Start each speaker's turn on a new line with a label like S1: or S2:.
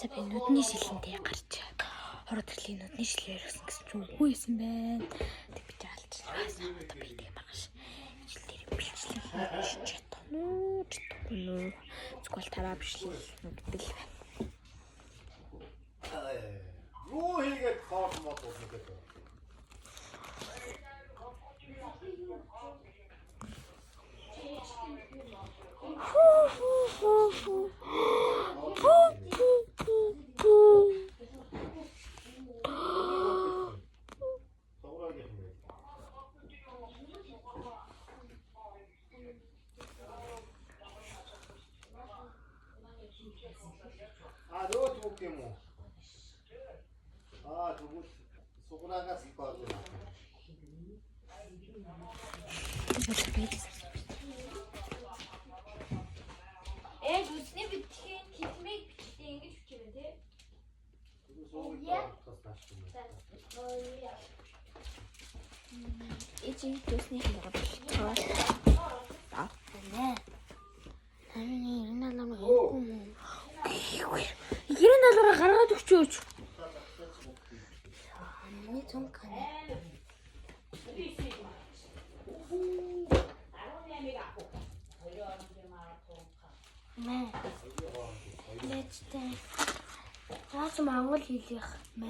S1: За би нүдний шилэнтэй гарч хороод ирлээ нүдний шилээр өсөн гэсэн чинь үгүй байсан байна. Тэг би таалж байгаа одоо би тийм багш. Ижил дээр бэлчлээ хийж чадна. Скол тараа бишлээ нүдэл байна.
S2: Юу хийгээд хоол мод уудаг вэ? Рот мог юм уу? Тэгвэл суграагаас их болж байна.
S3: Үсний битгэхийн хэлмийг бичдэг ингэж бичих юм тий.
S1: Эцэг төсний хэрэг болчихоо. Нэ. Харин 97 хэвгүй. 97-аар гаргаад өгчөөч. Амны цон кана. Мэ. Лэцтэй. Яаж монгол хэлих мэ.